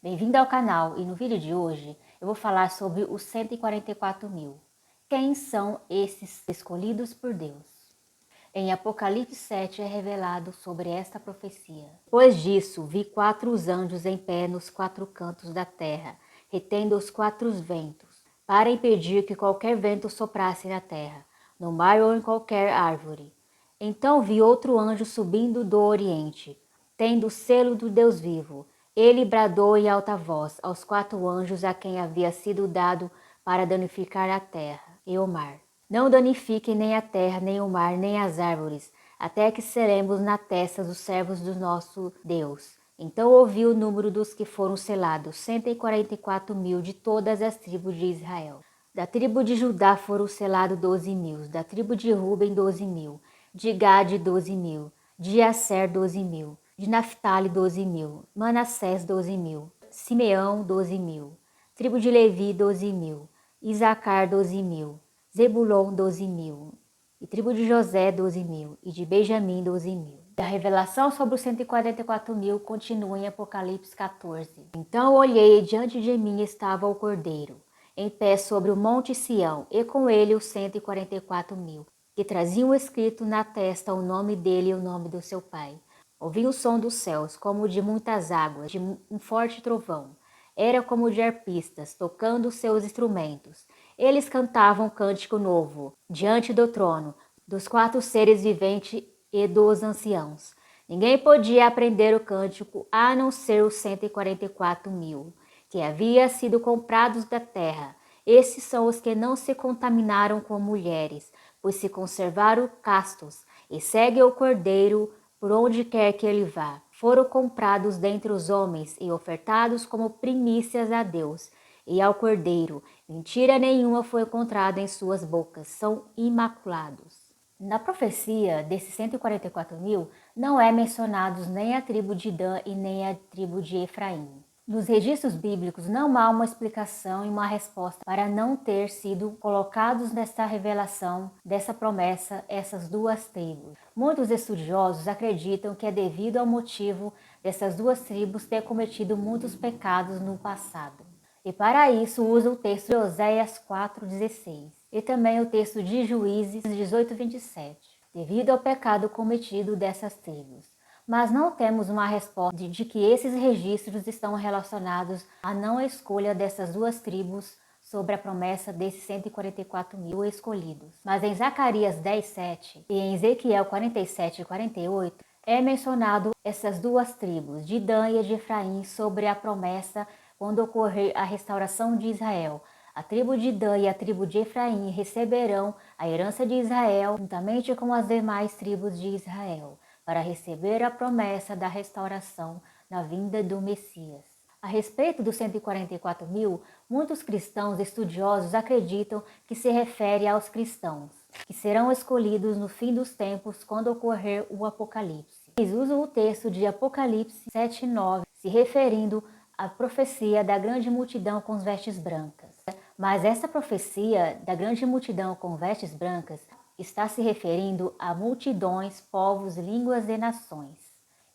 Bem-vindo ao canal e no vídeo de hoje eu vou falar sobre os 144.000. Quem são esses escolhidos por Deus? Em Apocalipse 7 é revelado sobre esta profecia. Depois disso, vi 4 anjos em pé nos 4 cantos da terra, retendo os 4 ventos, para impedir que qualquer vento soprasse na terra, no mar ou em qualquer árvore. Então vi outro anjo subindo do oriente, tendo o selo do Deus vivo. Ele bradou em alta voz aos 4 anjos a quem havia sido dado para danificar a terra e o mar. Não danifiquem nem a terra, nem o mar, nem as árvores, até que seremos na testa dos servos do nosso Deus. Então ouvi o número dos que foram selados, 144.000 de todas as tribos de Israel. Da tribo de Judá foram selados 12.000, da tribo de Ruben 12.000, de Gade 12.000, de Asser 12.000, de Naphtali 12.000, Manassés 12.000, Simeão 12.000, tribo de Levi 12.000, Isacar 12.000, Zebulon 12.000, e tribo de José 12.000, e de Benjamim 12.000. A revelação sobre os 144.000 continua em Apocalipse 14. Então olhei e diante de mim estava o Cordeiro, em pé sobre o monte Sião, e com ele os 144.000, que traziam escrito na testa o nome dele e o nome do seu pai. Ouvi o som dos céus, como de muitas águas, de um forte trovão. Era como de arpistas, tocando seus instrumentos. Eles cantavam um cântico novo, diante do trono, dos 4 seres viventes e dos anciãos. Ninguém podia aprender o cântico, a não ser os 144.000, que haviam sido comprados da terra. Esses são os que não se contaminaram com mulheres, pois se conservaram castos, e seguem o Cordeiro por onde quer que ele vá. Foram comprados dentre os homens e ofertados como primícias a Deus e ao Cordeiro. Mentira nenhuma foi encontrada em suas bocas, são imaculados. Na profecia desses 144.000, não é mencionados nem a tribo de Dan e nem a tribo de Efraim. Nos registros bíblicos não há uma explicação e uma resposta para não ter sido colocados nesta revelação, dessa promessa, essas 2 tribos. Muitos estudiosos acreditam que é devido ao motivo dessas 2 tribos ter cometido muitos pecados no passado. E para isso usa o texto de Oséias 4,16 e também o texto de Juízes 18:27, devido ao pecado cometido dessas tribos. Mas não temos uma resposta de que esses registros estão relacionados à não escolha dessas 2 tribos sobre a promessa desses 144.000 escolhidos. Mas em Zacarias 10:7 e em Ezequiel 47:48 é mencionado essas 2 tribos, de Dan e de Efraim, sobre a promessa quando ocorrer a restauração de Israel. A tribo de Dan e a tribo de Efraim receberão a herança de Israel, juntamente com as demais tribos de Israel, para receber a promessa da restauração na vinda do Messias. A respeito dos 144.000, muitos cristãos estudiosos acreditam que se refere aos cristãos, que serão escolhidos no fim dos tempos quando ocorrer o Apocalipse. Eles usam o texto de Apocalipse 7:9, se referindo à profecia da grande multidão com vestes brancas. Mas essa profecia da grande multidão com vestes brancas está se referindo a multidões, povos, línguas e nações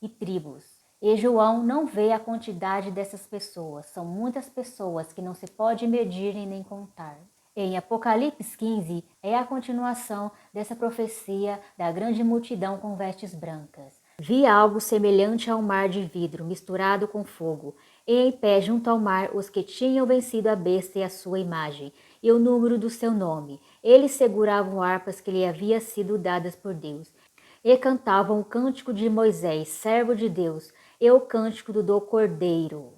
e tribos. E João não vê a quantidade dessas pessoas. São muitas pessoas que não se pode medir nem contar. Em Apocalipse 15 é a continuação dessa profecia da grande multidão com vestes brancas. Vi algo semelhante a um mar de vidro misturado com fogo, e em pé junto ao mar os que tinham vencido a besta e a sua imagem, e o número do seu nome. Eles seguravam harpas que lhe haviam sido dadas por Deus, e cantavam o cântico de Moisés, servo de Deus, e o cântico do Cordeiro.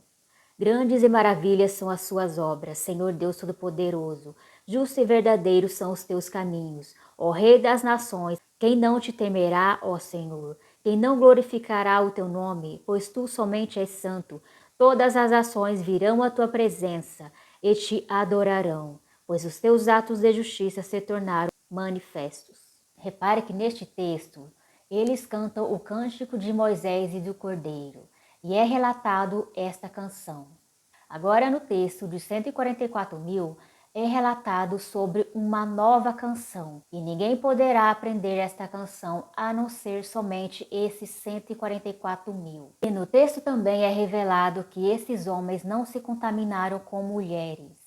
Grandes e maravilhas são as suas obras, Senhor Deus Todo-Poderoso. Justo e verdadeiro são os teus caminhos, ó Rei das nações. Quem não te temerá, ó Senhor? Quem não glorificará o teu nome? Pois tu somente és santo. Todas as nações virão à tua presença e te adorarão, pois os teus atos de justiça se tornaram manifestos. Repare que neste texto, eles cantam o cântico de Moisés e do Cordeiro, e é relatado esta canção. Agora no texto de 144.000, é relatado sobre uma nova canção, e ninguém poderá aprender esta canção a não ser somente esses 144 mil. E no texto também é revelado que esses homens não se contaminaram com mulheres,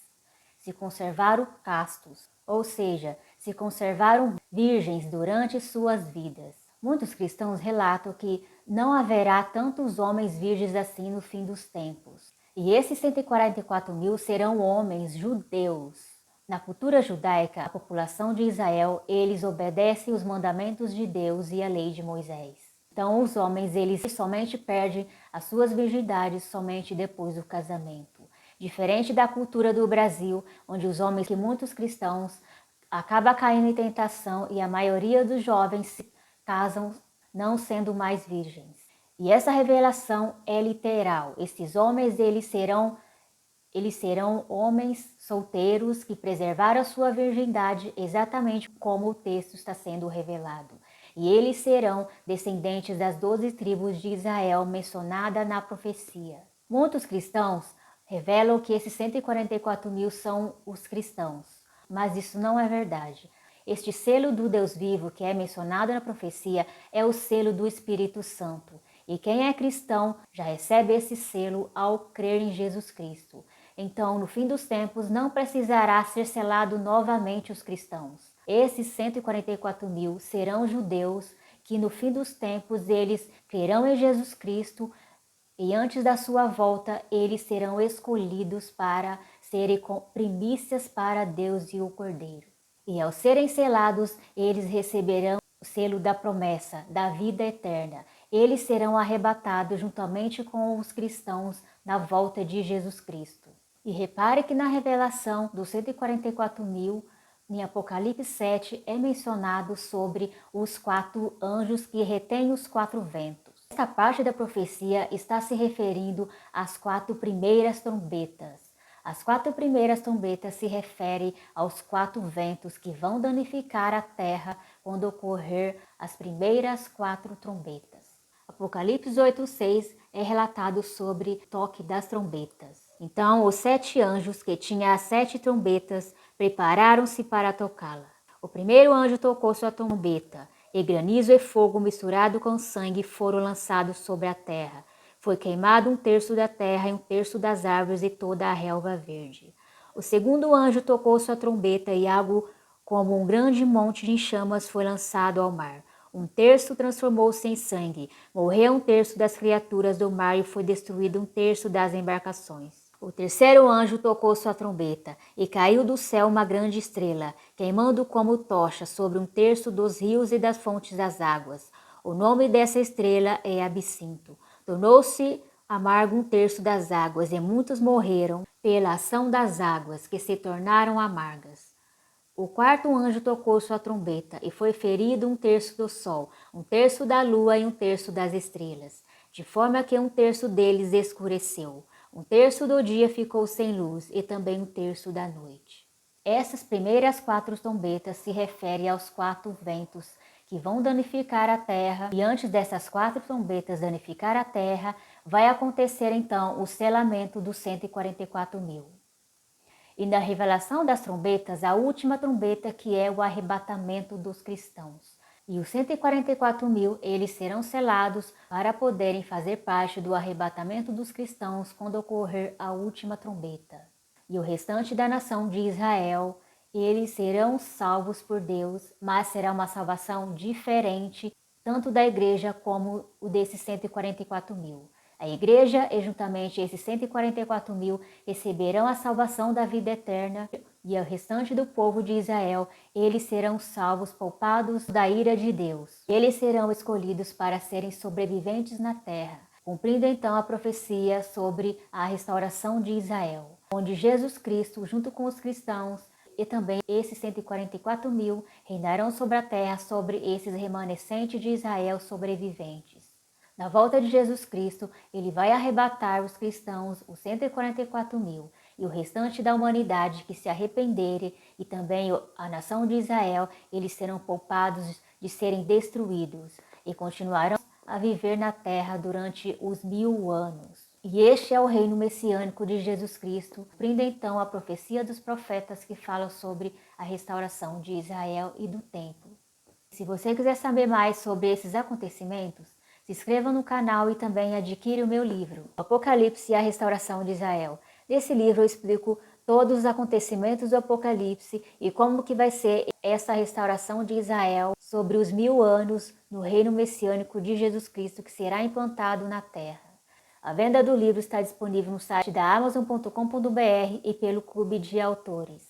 se conservaram castos, ou seja, se conservaram virgens durante suas vidas. Muitos cristãos relatam que não haverá tantos homens virgens assim no fim dos tempos. E esses 144 mil serão homens judeus. Na cultura judaica, a população de Israel, eles obedecem os mandamentos de Deus e a lei de Moisés. Então, os homens, eles somente perdem as suas virgindades somente depois do casamento. Diferente da cultura do Brasil, onde os homens, que muitos cristãos, acabam caindo em tentação e a maioria dos jovens se casam não sendo mais virgens. E essa revelação é literal. Esses homens, eles serão homens solteiros que preservaram a sua virgindade exatamente como o texto está sendo revelado. E eles serão descendentes das 12 tribos de Israel mencionada na profecia. Muitos cristãos revelam que esses 144 mil são os cristãos, mas isso não é verdade. Este selo do Deus vivo que é mencionado na profecia é o selo do Espírito Santo. E quem é cristão já recebe esse selo ao crer em Jesus Cristo. Então, no fim dos tempos, não precisará ser selado novamente os cristãos. Esses 144 mil serão judeus que no fim dos tempos eles crerão em Jesus Cristo e antes da sua volta eles serão escolhidos para serem primícias para Deus e o Cordeiro. E ao serem selados, eles receberão o selo da promessa, da vida eterna. Eles serão arrebatados juntamente com os cristãos na volta de Jesus Cristo. E repare que na revelação dos 144 mil, em Apocalipse 7, é mencionado sobre os 4 anjos que retêm os 4 ventos. Esta parte da profecia está se referindo às 4 primeiras trombetas. As 4 primeiras trombetas se referem aos 4 ventos que vão danificar a terra quando ocorrer as primeiras 4 trombetas. Apocalipse 8:6 é relatado sobre o toque das trombetas. Então, os 7 anjos que tinham as 7 trombetas prepararam-se para tocá-la. O primeiro anjo tocou sua trombeta, e granizo e fogo misturado com sangue foram lançados sobre a terra. Foi queimado 1/3 da terra e 1/3 das árvores e toda a relva verde. O segundo anjo tocou sua trombeta e algo como um grande monte de chamas foi lançado ao mar. 1/3 transformou-se em sangue. Morreu 1/3 das criaturas do mar e foi destruído 1/3 das embarcações. O terceiro anjo tocou sua trombeta, e caiu do céu uma grande estrela, queimando como tocha sobre 1/3 dos rios e das fontes das águas. O nome dessa estrela é Absinto. Tornou-se amargo 1/3 das águas, e muitos morreram pela ação das águas, que se tornaram amargas. O quarto anjo tocou sua trombeta, e foi ferido 1/3 do sol, 1/3 da lua e 1/3 das estrelas, de forma que 1/3 deles escureceu. 1/3 do dia ficou sem luz e também 1/3 da noite. Essas primeiras 4 trombetas se referem aos 4 ventos que vão danificar a terra, e antes dessas 4 trombetas danificar a terra, vai acontecer então o selamento dos 144 mil. E na revelação das trombetas, a última trombeta que é o arrebatamento dos cristãos. E os 144 mil, eles serão selados para poderem fazer parte do arrebatamento dos cristãos quando ocorrer a última trombeta. E o restante da nação de Israel, eles serão salvos por Deus, mas será uma salvação diferente, tanto da igreja como o desses 144 mil. A igreja e juntamente esses 144 mil receberão a salvação da vida eterna, e o restante do povo de Israel, eles serão salvos, poupados da ira de Deus. Eles serão escolhidos para serem sobreviventes na terra, cumprindo então a profecia sobre a restauração de Israel, onde Jesus Cristo, junto com os cristãos, e também esses 144 mil reinarão sobre a terra, sobre esses remanescentes de Israel sobreviventes. Na volta de Jesus Cristo, ele vai arrebatar os cristãos, os 144 mil, e o restante da humanidade que se arrependerem, e também a nação de Israel, eles serão poupados de serem destruídos, e continuarão a viver na terra durante os 1000 anos. E este é o reino messiânico de Jesus Cristo, cumprindo então a profecia dos profetas que falam sobre a restauração de Israel e do templo. Se você quiser saber mais sobre esses acontecimentos, se inscreva no canal e também adquire o meu livro, Apocalipse e a Restauração de Israel. Nesse livro eu explico todos os acontecimentos do Apocalipse e como que vai ser essa restauração de Israel sobre os 1000 anos no reino messiânico de Jesus Cristo que será implantado na terra. A venda do livro está disponível no site da Amazon.com.br e pelo Clube de Autores.